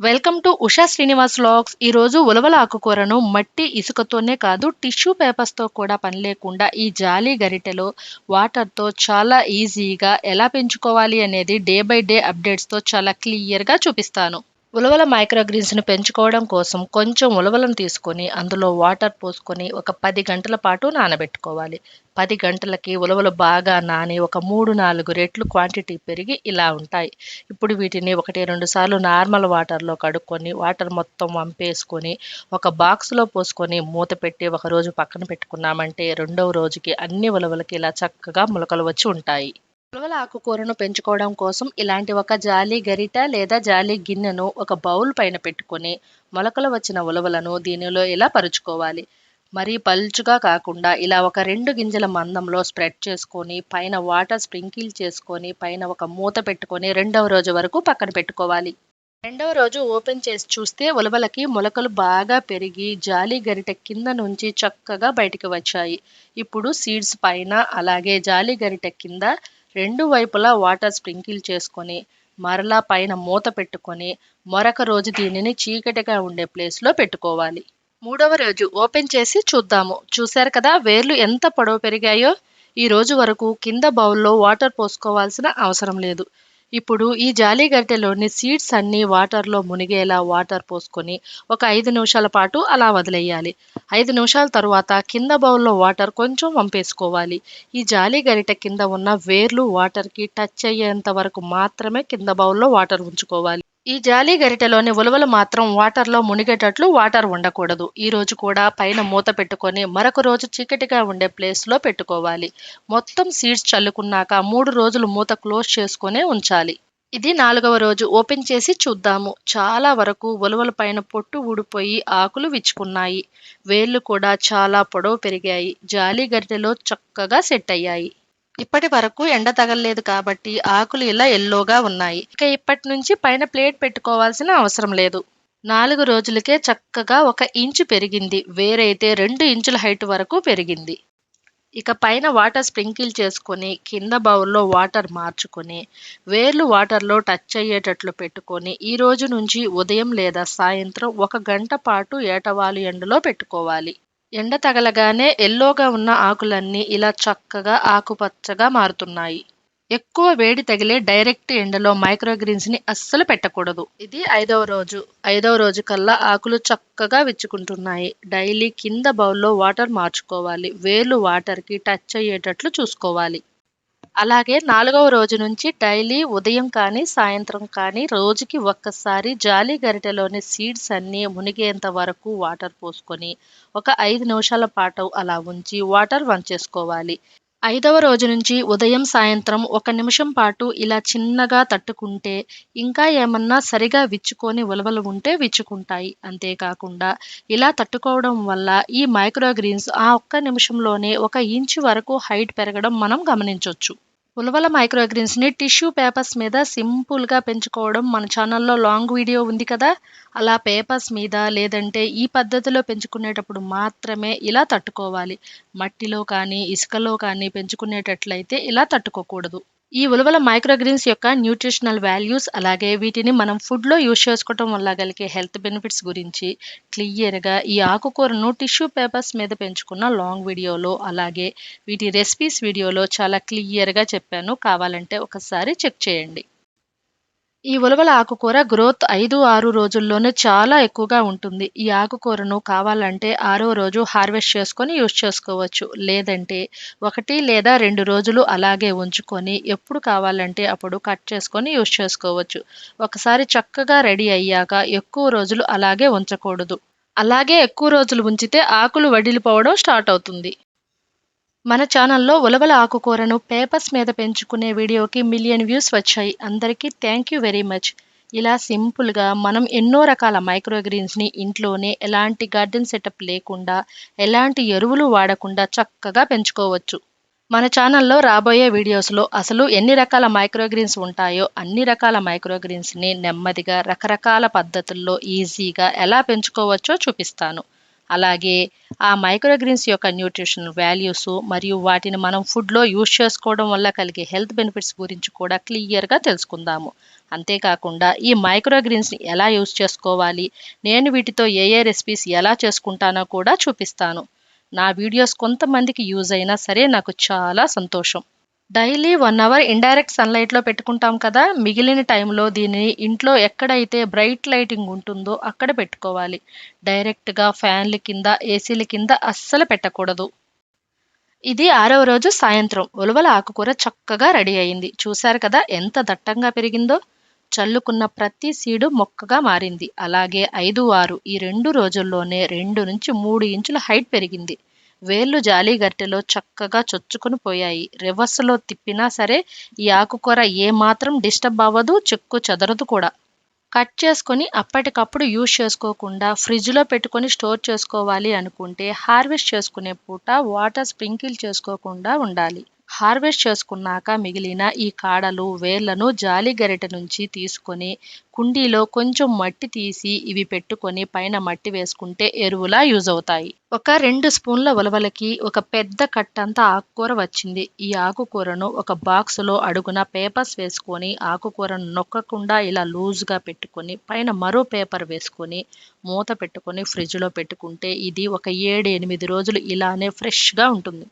Welcome to Usha Srinivas vlogs. ఈరోజు ఉలవల ఆకుకూరను మట్టి ఇసుకతోనే కాదు టిష్యూ పేపర్స్తో కూడా పని లేకుండా ఈ జాలి గరిటెలో వాటర్తో చాలా ఈజీగా ఎలా పెంచుకోవాలి అనేది డే బై డే అప్డేట్స్తో చాలా క్లియర్గా చూపిస్తాను. ఉలవల మైక్రోగ్రీన్స్ని పెంచుకోవడం కోసం కొంచెం ఉలవలను తీసుకొని అందులో వాటర్ పోసుకొని ఒక 10 గంటల పాటు నానబెట్టుకోవాలి. 10 గంటలకి ఉలవలు బాగా నాని ఒక 3-4 రెట్లు క్వాంటిటీ పెరిగి ఇలా ఉంటాయి. ఇప్పుడు వీటిని 1-2 సార్లు నార్మల్ వాటర్లో కడుక్కొని వాటర్ మొత్తం వంపేసుకొని ఒక బాక్స్లో పోసుకొని మూత పెట్టి ఒక రోజు పక్కన పెట్టుకున్నామంటే రెండవ రోజుకి అన్ని ఉలవలకి ఇలా చక్కగా మొలకలు వచ్చి ఉంటాయి. ఉలవల ఆకుకూరను పెంచుకోవడం కోసం ఇలాంటి ఒక జాలి గరిట లేదా జాలి గిన్నెను ఒక బౌల్ పైన పెట్టుకొని మొలకలు వచ్చిన ఉలవలను దీనిలో ఇలా పరుచుకోవాలి. మరీ పల్చుగా కాకుండా ఇలా ఒక 2 గింజల మందంలో స్ప్రెడ్ చేసుకొని పైన వాటర్ స్ప్రింకిల్ చేసుకొని పైన ఒక మూత పెట్టుకొని రెండవ రోజు వరకు పక్కన పెట్టుకోవాలి. రెండవ రోజు ఓపెన్ చేసి చూస్తే ఉలవలకి మొలకలు బాగా పెరిగి జాలి గరిటె కింద నుంచి చక్కగా బయటికి వచ్చాయి. ఇప్పుడు సీడ్స్ పైన అలాగే జాలి గరిటె కింద 2 వైపులా వాటర్ స్ప్రింకిల్ చేసుకొని మరలా పైన మూత పెట్టుకొని మరొక రోజు దీనిని చీకటిగా ఉండే ప్లేస్లో పెట్టుకోవాలి. మూడవ రోజు ఓపెన్ చేసి చూద్దాము. చూశారు కదా వేర్లు ఎంత పొడవు పెరిగాయో. ఈ రోజు వరకు కింద బౌల్లో వాటర్ పోసుకోవాల్సిన అవసరం లేదు. ఇప్పుడు ఈ జాలి గరిటెలోని సీడ్స్ అన్నీ వాటర్లో మునిగేలా వాటర్ పోసుకొని ఒక 5 నిమిషాల పాటు అలా వదిలేయాలి. 5 నిమిషాల తరువాత కింద బౌల్లో వాటర్ కొంచెం వంపేసుకోవాలి. ఈ జాలి గరిటె కింద ఉన్న వేర్లు వాటర్కి టచ్ అయ్యేంత వరకు మాత్రమే కింద బౌల్లో వాటర్ ఉంచుకోవాలి. ఈ జాలి గరిటెలోని ఉలవలు మాత్రం వాటర్లో మునిగేటట్లు వాటర్ ఉండకూడదు. ఈ రోజు కూడా పైన మూత పెట్టుకొని మరొక రోజు చీకటిగా ఉండే ప్లేస్లో పెట్టుకోవాలి. మొత్తం సీడ్స్ చల్లుకున్నాక 3 రోజులు మూత క్లోజ్ చేసుకునే ఉంచాలి. ఇది 4వ రోజు ఓపెన్ చేసి చూద్దాము. చాలా వరకు ఉలవల పైన పొట్టు ఊడిపోయి ఆకులు విచ్చుకున్నాయి. వేర్లు కూడా చాలా పొడవు పెరిగాయి. జాలి గరిటెలో చక్కగా సెట్ అయ్యాయి. ఇప్పటి వరకు ఎండ తగలలేదు కాబట్టి ఆకులు ఇలా ఎల్లోగా ఉన్నాయి. ఇక ఇప్పటి నుంచి పైన ప్లేట్ పెట్టుకోవాల్సిన అవసరం లేదు. 4 రోజులకే చక్కగా 1 ఇంచు పెరిగింది. వేరైతే 2 ఇంచుల హైట్ వరకు పెరిగింది. ఇక పైన వాటర్ స్ప్రింకిల్ చేసుకొని కింద బౌల్లో వాటర్ మార్చుకొని వేర్లు వాటర్లో టచ్ అయ్యేటట్లు పెట్టుకొని ఈ రోజు నుంచి ఉదయం లేదా సాయంత్రం 1 గంట పాటు ఏటవాలు ఎండలో పెట్టుకోవాలి. ఎండ తగలగానే ఎల్లోగా ఉన్న ఆకులన్నీ ఇలా చక్కగా ఆకుపచ్చగా మారుతున్నాయి. ఎక్కువ వేడి తగిలే డైరెక్ట్ ఎండలో మైక్రోగ్రీన్స్ ని అస్సలు పెట్టకూడదు. ఇది 5వ రోజు. 5వ రోజు కల్లా ఆకులు చక్కగా విచ్చుకుంటున్నాయి. డైలీ కింద బౌల్లో వాటర్ మార్చుకోవాలి. వేర్లు వాటర్కి టచ్ అయ్యేటట్లు చూసుకోవాలి. అలాగే 4వ రోజు నుంచి డైలీ ఉదయం కానీ సాయంత్రం కానీ రోజుకి ఒక్కసారి జాలి గరిటెలోని సీడ్స్ అన్నీ మునిగేంత వరకు వాటర్ పోసుకొని ఒక 5 నిమిషాల పాటు అలా ఉంచి వాటర్ వంచేసుకోవాలి. 5వ రోజు నుంచి ఉదయం సాయంత్రం 1 నిమిషం పాటు ఇలా చిన్నగా తట్టుకుంటే ఇంకా ఏమన్నా సరిగా విచ్చుకొని ఉలవలు ఉంటే విచ్చుకుంటాయి. అంతేకాకుండా ఇలా తట్టుకోవడం వల్ల ఈ మైక్రోగ్రీన్స్ ఆ 1 నిమిషంలోనే 1 ఇంచు వరకు హైట్ పెరగడం మనం గమనించొచ్చు. ఉలవల మైక్రోగ్రీన్స్ ని టిష్యూ పేపర్స్ మీద సింపుల్ గా పెంచుకోవడం మన ఛానల్లో లాంగ్ వీడియో ఉంది కదా. అలా పేపర్స్ మీద లేదంటే ఈ పద్ధతిలో పెంచుకునేటప్పుడు మాత్రమే ఇలా తట్టుకోవాలి. మట్టిలో కానీ ఇసుకలో కానీ పెంచుకునేటట్లయితే ఇలా తట్టుకోకూడదు. ఈ ఉలవల మైక్రోగ్రీన్స్ యొక్క న్యూట్రిషనల్ వాల్యూస్ అలాగే వీటిని మనం ఫుడ్లో యూజ్ చేసుకోవటం వల్ల కలిగే హెల్త్ బెనిఫిట్స్ గురించి క్లియర్గా ఈ ఆకుకూరను టిష్యూ పేపర్స్ మీద పెంచుకున్న లాంగ్ వీడియోలో అలాగే వీటి రెసిపీస్ వీడియోలో చాలా క్లియర్గా చెప్పాను. కావాలంటే ఒకసారి చెక్ చేయండి. ఈ ఉలవల ఆకుకూర గ్రోత్ 5-6 రోజుల్లోనే చాలా ఎక్కువగా ఉంటుంది. ఈ ఆకుకూరను కావాలంటే 6వ రోజు హార్వెస్ట్ చేసుకొని యూజ్ చేసుకోవచ్చు. లేదంటే 1 లేదా 2 రోజులు అలాగే ఉంచుకొని ఎప్పుడు కావాలంటే అప్పుడు కట్ చేసుకొని యూజ్ చేసుకోవచ్చు. ఒకసారి చక్కగా రెడీ అయ్యాక ఎక్కువ రోజులు అలాగే ఉంచకూడదు. అలాగే ఎక్కువ రోజులు ఉంచితే ఆకులు వడిలిపోవడం స్టార్ట్ అవుతుంది. మన ఛానల్లో ఉలవల ఆకుకూరను పేపర్స్ మీద పెంచుకునే వీడియోకి 1 మిలియన్ వ్యూస్ వచ్చాయి. అందరికీ థ్యాంక్ యూ వెరీ మచ్. ఇలా సింపుల్గా మనం ఎన్నో రకాల మైక్రోగ్రీన్స్ని ఇంట్లోనే ఎలాంటి గార్డెన్ సెటప్ లేకుండా ఎలాంటి ఎరువులు వాడకుండా చక్కగా పెంచుకోవచ్చు. మన ఛానల్లో రాబోయే వీడియోస్లో అసలు ఎన్ని రకాల మైక్రోగ్రీన్స్ ఉంటాయో అన్ని రకాల మైక్రోగ్రీన్స్ని నెమ్మదిగా రకరకాల పద్ధతుల్లో ఈజీగా ఎలా పెంచుకోవచ్చో చూపిస్తాను. అలాగే ఆ మైక్రోగ్రీన్స్ యొక్క న్యూట్రిషనల్ వాల్యూస్ మరియు వాటిని మనం ఫుడ్లో యూజ్ చేసుకోవడం వల్ల కలిగే హెల్త్ బెనిఫిట్స్ గురించి కూడా క్లియర్గా తెలుసుకుందాము. అంతేకాకుండా ఈ మైక్రోగ్రీన్స్ని ఎలా యూజ్ చేసుకోవాలి, నేను వీటితో ఏ ఏ రెసిపీస్ ఎలా చేసుకుంటానో కూడా చూపిస్తాను. నా వీడియోస్ కొంతమందికి యూజ్ అయినా సరే నాకు చాలా సంతోషం. డైలీ 1 అవర్ ఇండైరెక్ట్ సన్లైట్లో పెట్టుకుంటాం కదా, మిగిలిన టైంలో దీనిని ఇంట్లో ఎక్కడైతే బ్రైట్ లైటింగ్ ఉంటుందో అక్కడ పెట్టుకోవాలి. డైరెక్ట్గా ఫ్యాన్ల కింద, ఏసీల కింద అస్సలు పెట్టకూడదు. ఇది 6వ రోజు సాయంత్రం ఉలవల ఆకుకూర చక్కగా రెడీ అయింది. చూశారు కదా ఎంత దట్టంగా పెరిగిందో. చల్లుకున్న ప్రతి సీడు మొక్కగా మారింది. అలాగే 5, 6 ఈ 2 రోజుల్లోనే 2 నుంచి 3 ఇంచుల హైట్ పెరిగింది. వేళ్ళు జాలి గరిటెలో చక్కగా చొచ్చుకొని పోయాయి. రివర్స్లో తిప్పినా సరే ఈ ఆకుకూర ఏమాత్రం డిస్టర్బ్ అవ్వదు, చెక్కు చెదరదు కూడా. కట్ చేసుకొని అప్పటికప్పుడు యూజ్ చేసుకోకుండా ఫ్రిడ్జ్లో పెట్టుకొని స్టోర్ చేసుకోవాలి అనుకుంటే హార్వెస్ట్ చేసుకునే పూట వాటర్ స్ప్రింకిల్ చేసుకోకుండా ఉండాలి. హార్వెస్ట్ చేసుకున్నాక మిగిలిన ఈ కాడలు, వేర్లను జాలి గరిటె నుంచి తీసుకొని కుండీలో కొంచెం మట్టి తీసి ఇవి పెట్టుకొని పైన మట్టి వేసుకుంటే ఎరువులా యూజ్ అవుతాయి. ఒక 2 స్పూన్ల ఉలవలకి ఒక పెద్ద కట్టంతా ఆకుకూర వచ్చింది. ఈ ఆకుకూరను ఒక బాక్సులో అడుగున పేపర్స్ వేసుకొని ఆకుకూరను నొక్కకుండా ఇలా లూజ్గా పెట్టుకొని పైన మరో పేపర్ వేసుకొని మూత పెట్టుకొని ఫ్రిడ్జ్లో పెట్టుకుంటే ఇది ఒక 7, 8 రోజులు ఇలానే ఫ్రెష్గా ఉంటుంది.